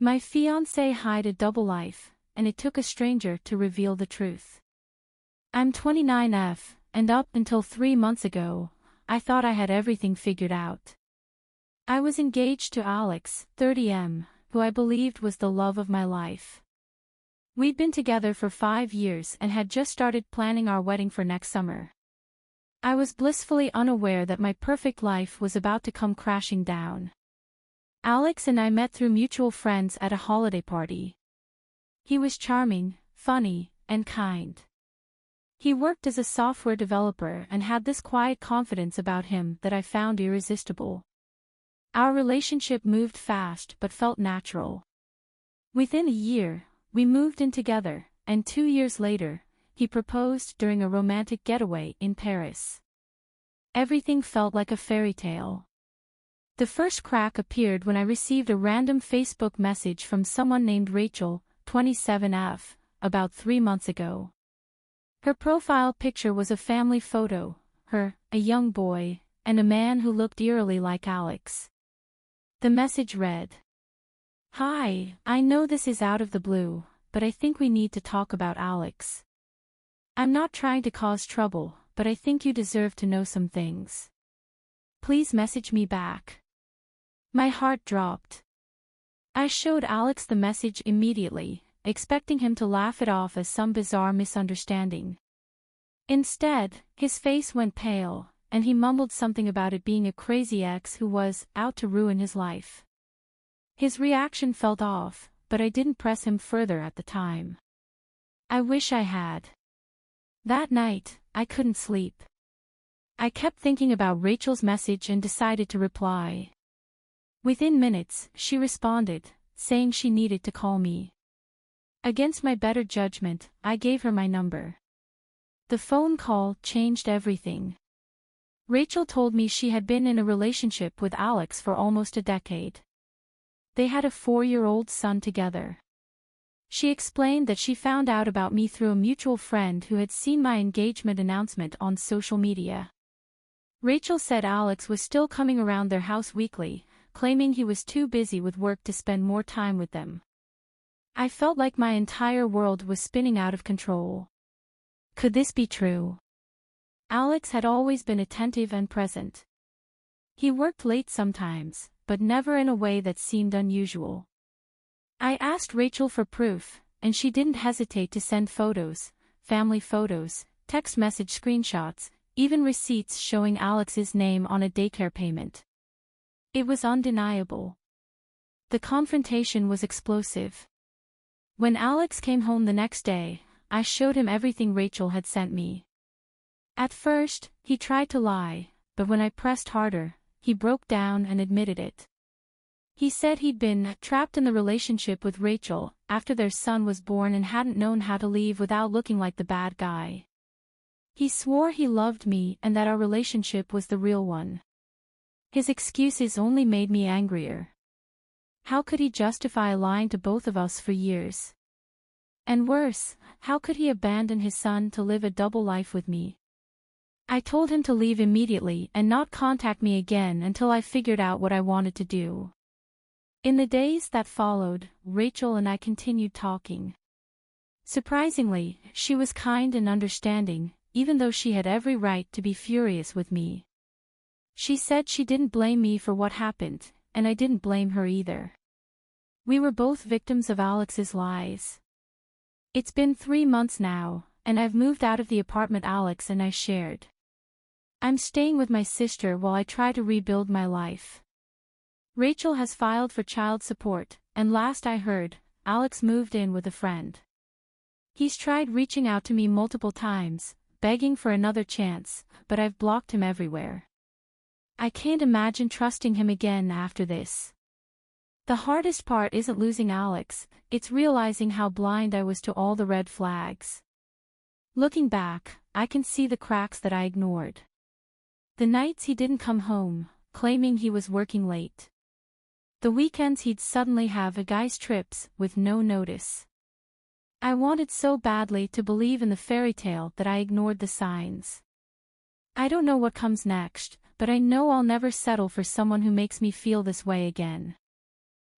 My fiancé had a double life, and it took a stranger to reveal the truth. I'm 29F, and up until 3 months ago, I thought I had everything figured out. I was engaged to Alex, 30M, who I believed was the love of my life. We'd been together for 5 years and had just started planning our wedding for next summer. I was blissfully unaware that my perfect life was about to come crashing down. Alex and I met through mutual friends at a holiday party. He was charming, funny, and kind. He worked as a software developer and had this quiet confidence about him that I found irresistible. Our relationship moved fast but felt natural. Within a year, we moved in together, and 2 years later, he proposed during a romantic getaway in Paris. Everything felt like a fairy tale. The first crack appeared when I received a random Facebook message from someone named Rachel, 27F, about 3 months ago. Her profile picture was a family photo, her, a young boy, and a man who looked eerily like Alex. The message read, "Hi, I know this is out of the blue, but I think we need to talk about Alex. I'm not trying to cause trouble, but I think you deserve to know some things. Please message me back." My heart dropped. I showed Alex the message immediately, expecting him to laugh it off as some bizarre misunderstanding. Instead, his face went pale, and he mumbled something about it being a crazy ex who was out to ruin his life. His reaction felt off, but I didn't press him further at the time. I wish I had. That night, I couldn't sleep. I kept thinking about Rachel's message and decided to reply. Within minutes, she responded, saying she needed to call me. Against my better judgment, I gave her my number. The phone call changed everything. Rachel told me she had been in a relationship with Alex for almost a decade. They had a 4-year-old son together. She explained that she found out about me through a mutual friend who had seen my engagement announcement on social media. Rachel said Alex was still coming around their house weekly, claiming he was too busy with work to spend more time with them. I felt like my entire world was spinning out of control. Could this be true? Alex had always been attentive and present. He worked late sometimes, but never in a way that seemed unusual. I asked Rachel for proof, and she didn't hesitate to send photos, family photos, text message screenshots, even receipts showing Alex's name on a daycare payment. It was undeniable. The confrontation was explosive. When Alex came home the next day, I showed him everything Rachel had sent me. At first, he tried to lie, but when I pressed harder, he broke down and admitted it. He said he'd been trapped in the relationship with Rachel after their son was born and hadn't known how to leave without looking like the bad guy. He swore he loved me and that our relationship was the real one. His excuses only made me angrier. How could he justify lying to both of us for years? And worse, how could he abandon his son to live a double life with me? I told him to leave immediately and not contact me again until I figured out what I wanted to do. In the days that followed, Rachel and I continued talking. Surprisingly, she was kind and understanding, even though she had every right to be furious with me. She said she didn't blame me for what happened, and I didn't blame her either. We were both victims of Alex's lies. It's been 3 months now, and I've moved out of the apartment Alex and I shared. I'm staying with my sister while I try to rebuild my life. Rachel has filed for child support, and last I heard, Alex moved in with a friend. He's tried reaching out to me multiple times, begging for another chance, but I've blocked him everywhere. I can't imagine trusting him again after this. The hardest part isn't losing Alex, it's realizing how blind I was to all the red flags. Looking back, I can see the cracks that I ignored. The nights he didn't come home, claiming he was working late. The weekends he'd suddenly have a guy's trips with no notice. I wanted so badly to believe in the fairy tale that I ignored the signs. I don't know what comes next, but I know I'll never settle for someone who makes me feel this way again.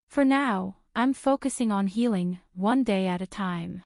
For now, I'm focusing on healing, one day at a time.